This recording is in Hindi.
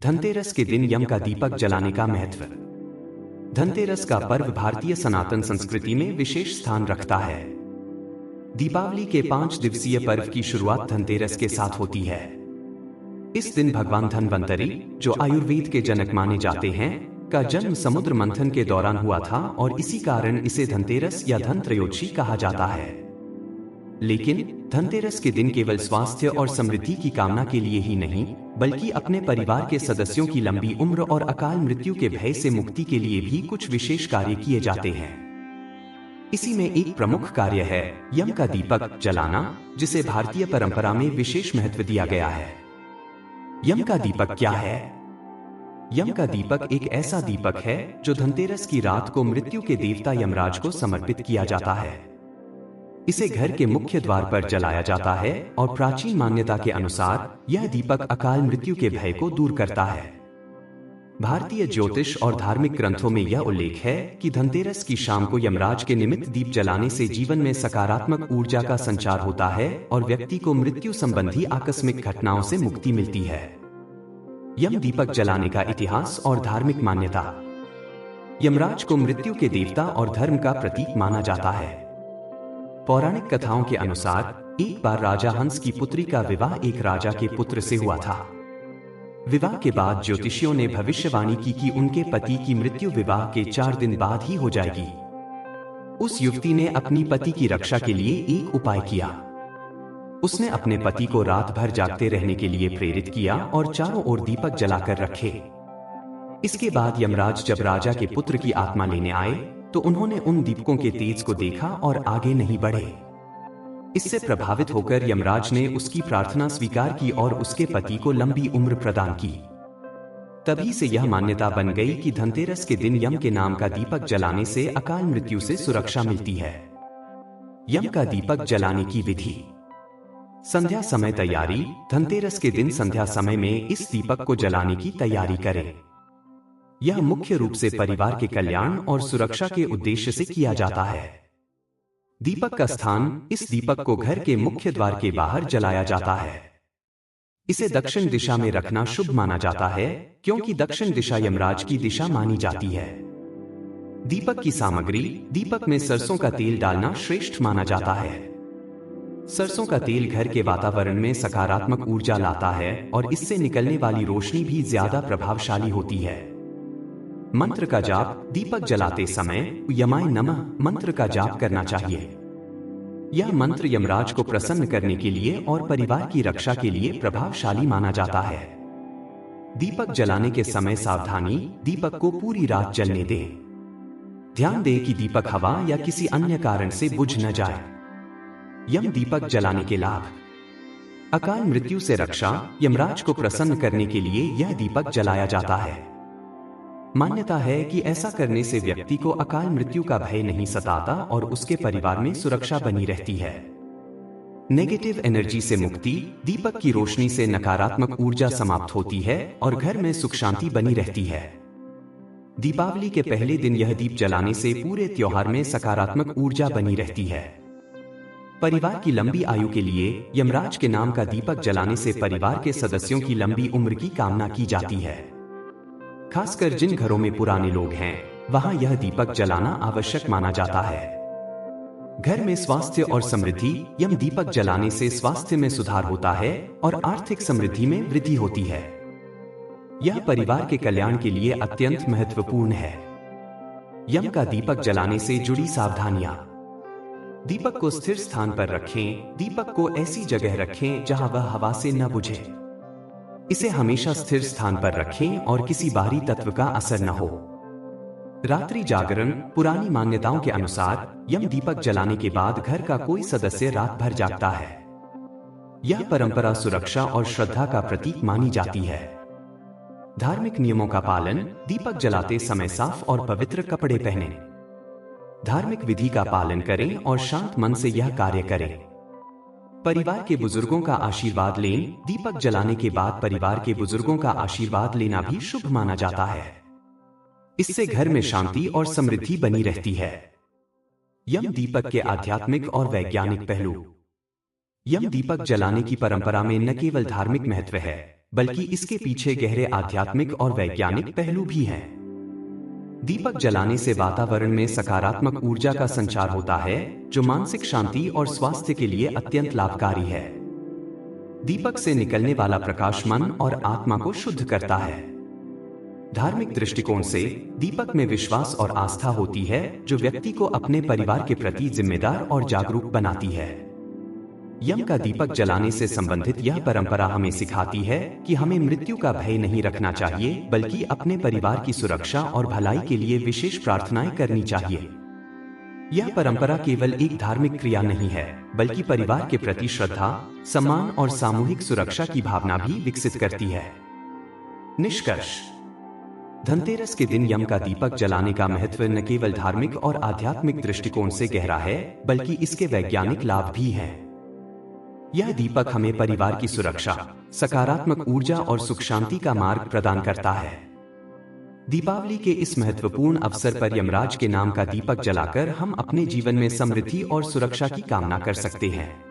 धनतेरस के दिन यम का दीपक जलाने का महत्व। धनतेरस का पर्व भारतीय सनातन संस्कृति में विशेष स्थान रखता है। दीपावली के 5 दिवसीय पर्व की शुरुआत धनतेरस के साथ होती है। इस दिन भगवान धन्वंतरि, जो आयुर्वेद के जनक माने जाते हैं, का जन्म समुद्र मंथन के दौरान हुआ था और इसी कारण इसे धनतेरस या धन त्रयोदशी कहा जाता है। लेकिन धनतेरस के दिन केवल स्वास्थ्य और समृद्धि की कामना के लिए ही नहीं, बल्कि अपने परिवार के सदस्यों की लंबी उम्र और अकाल मृत्यु के भय से मुक्ति के लिए भी कुछ विशेष कार्य किए जाते हैं। इसी में एक प्रमुख कार्य है यम का दीपक जलाना, जिसे भारतीय परंपरा में विशेष महत्व दिया गया है। यम का दीपक क्या है? यम का दीपक एक ऐसा दीपक है जो धनतेरस की रात को मृत्यु के देवता यमराज को समर्पित किया जाता है। इसे घर के मुख्य द्वार पर जलाया जाता है और प्राचीन मान्यता के अनुसार यह दीपक अकाल मृत्यु के भय को दूर करता है। भारतीय ज्योतिष और धार्मिक ग्रंथों में यह उल्लेख है कि धनतेरस की शाम को यमराज के निमित्त दीप जलाने से जीवन में सकारात्मक ऊर्जा का संचार होता है और व्यक्ति को मृत्यु संबंधी आकस्मिक घटनाओं से मुक्ति मिलती है। यम दीपक जलाने का इतिहास और धार्मिक मान्यता। यमराज को मृत्यु के देवता और धर्म का प्रतीक माना जाता है। पौराणिक कथाओं के अनुसार एक बार राजा हंस की पुत्री का विवाह एक राजा के पुत्र से हुआ था। विवाह के बाद ज्योतिषियों ने भविष्यवाणी की कि उनके पति की मृत्यु विवाह के 4 दिन बाद ही हो जाएगी। उस युवती ने अपनी पति की रक्षा के लिए एक उपाय किया। उसने अपने पति को रात भर जागते रहने के लिए प्रेरित किया और चारों ओर दीपक जलाकर रखे। इसके बाद यमराज जब राजा के पुत्र की आत्मा लेने आए तो उन्होंने उन दीपकों के तेज को देखा और आगे नहीं बढ़े। इससे प्रभावित होकर यमराज ने उसकी प्रार्थना स्वीकार की और उसके पति को लंबी उम्र प्रदान की। तभी से यह मान्यता बन गई कि धनतेरस के दिन यम के नाम का दीपक जलाने से अकाल मृत्यु से सुरक्षा मिलती है। यम का दीपक जलाने की विधि। संध्या समय तैयारी। धनतेरस के दिन संध्या समय में इस दीपक को जलाने की तैयारी करें। यह मुख्य रूप से परिवार के कल्याण और सुरक्षा के उद्देश्य से किया जाता है। दीपक का स्थान। इस दीपक को घर के मुख्य द्वार के बाहर जलाया जाता है। इसे दक्षिण दिशा में रखना शुभ माना जाता है, क्योंकि दक्षिण दिशा यमराज की दिशा मानी जाती है। दीपक की सामग्री। दीपक में सरसों का तेल डालना श्रेष्ठ माना जाता है। सरसों का तेल घर के वातावरण में सकारात्मक ऊर्जा लाता है और इससे निकलने वाली रोशनी भी ज्यादा प्रभावशाली होती है। मंत्र का जाप। दीपक जलाते समय यमाय नमः मंत्र का जाप करना चाहिए। यह मंत्र यमराज को प्रसन्न करने के लिए और परिवार की रक्षा के लिए प्रभावशाली माना जाता है। दीपक जलाने के समय सावधानी। दीपक को पूरी रात जलने दें। ध्यान दें कि दीपक हवा या किसी अन्य कारण से बुझ न जाए। यम दीपक जलाने के लाभ। अकाल मृत्यु से रक्षा। यमराज को प्रसन्न करने के लिए यह दीपक जलाया जाता है। मान्यता है कि ऐसा करने से व्यक्ति को अकाल मृत्यु का भय नहीं सताता और उसके परिवार में सुरक्षा बनी रहती है। नेगेटिव एनर्जी से मुक्ति। दीपक की रोशनी से नकारात्मक ऊर्जा समाप्त होती है और घर में सुख शांति बनी रहती है। दीपावली के पहले दिन यह दीप जलाने से पूरे त्योहार में सकारात्मक ऊर्जा बनी रहती है। परिवार की लंबी आयु के लिए यमराज के नाम का दीपक जलाने से परिवार के सदस्यों की लंबी उम्र की कामना की जाती है। खासकर जिन घरों में पुराने लोग हैं, वहां यह दीपक जलाना आवश्यक माना जाता है। घर में स्वास्थ्य और समृद्धि। यम दीपक जलाने से स्वास्थ्य में सुधार होता है और आर्थिक समृद्धि में वृद्धि होती है। यह परिवार के कल्याण के लिए अत्यंत महत्वपूर्ण है। यम का दीपक जलाने से जुड़ी सावधानियां। दीपक को स्थिर स्थान पर रखें। दीपक को ऐसी जगह रखें जहां वह हवा से न बुझे। इसे हमेशा स्थिर स्थान पर रखें और किसी बाहरी तत्व का असर न हो। रात्रि जागरण। पुरानी मान्यताओं के अनुसार यम दीपक जलाने के बाद घर का कोई सदस्य रात भर जागता है। यह परंपरा सुरक्षा और श्रद्धा का प्रतीक मानी जाती है। धार्मिक नियमों का पालन। दीपक जलाते समय साफ और पवित्र कपड़े पहनें। धार्मिक विधि का पालन करें और शांत मन से यह कार्य करें। परिवार के बुजुर्गों का आशीर्वाद लें। दीपक जलाने के बाद परिवार के बुजुर्गों का आशीर्वाद लेना भी शुभ माना जाता है। इससे घर में शांति और समृद्धि बनी रहती है। यम दीपक के आध्यात्मिक और वैज्ञानिक पहलू। यम दीपक जलाने की परंपरा में न केवल धार्मिक महत्व है, बल्कि इसके पीछे गहरे आध्यात्मिक और वैज्ञानिक पहलू भी हैं। दीपक जलाने से वातावरण में सकारात्मक ऊर्जा का संचार होता है, जो मानसिक शांति और स्वास्थ्य के लिए अत्यंत लाभकारी है। दीपक से निकलने वाला प्रकाश मन और आत्मा को शुद्ध करता है। धार्मिक दृष्टिकोण से दीपक में विश्वास और आस्था होती है, जो व्यक्ति को अपने परिवार के प्रति जिम्मेदार और जागरूक बनाती है। यम का दीपक जलाने से संबंधित यह परंपरा हमें सिखाती है कि हमें मृत्यु का भय नहीं रखना चाहिए, बल्कि अपने परिवार की सुरक्षा और भलाई के लिए विशेष प्रार्थनाएं करनी चाहिए। यह परंपरा केवल एक धार्मिक क्रिया नहीं है, बल्कि परिवार के प्रति श्रद्धा, सम्मान और सामूहिक सुरक्षा की भावना भी विकसित करती है। निष्कर्ष: धनतेरस के दिन यम का दीपक जलाने का महत्व न केवल धार्मिक और आध्यात्मिक दृष्टिकोण से गहरा है, बल्कि इसके वैज्ञानिक लाभ भी हैं। यह दीपक हमें परिवार की सुरक्षा, सकारात्मक ऊर्जा और सुख शांति का मार्ग प्रदान करता है। दीपावली के इस महत्वपूर्ण अवसर पर यमराज के नाम का दीपक जलाकर हम अपने जीवन में समृद्धि और सुरक्षा की कामना कर सकते हैं।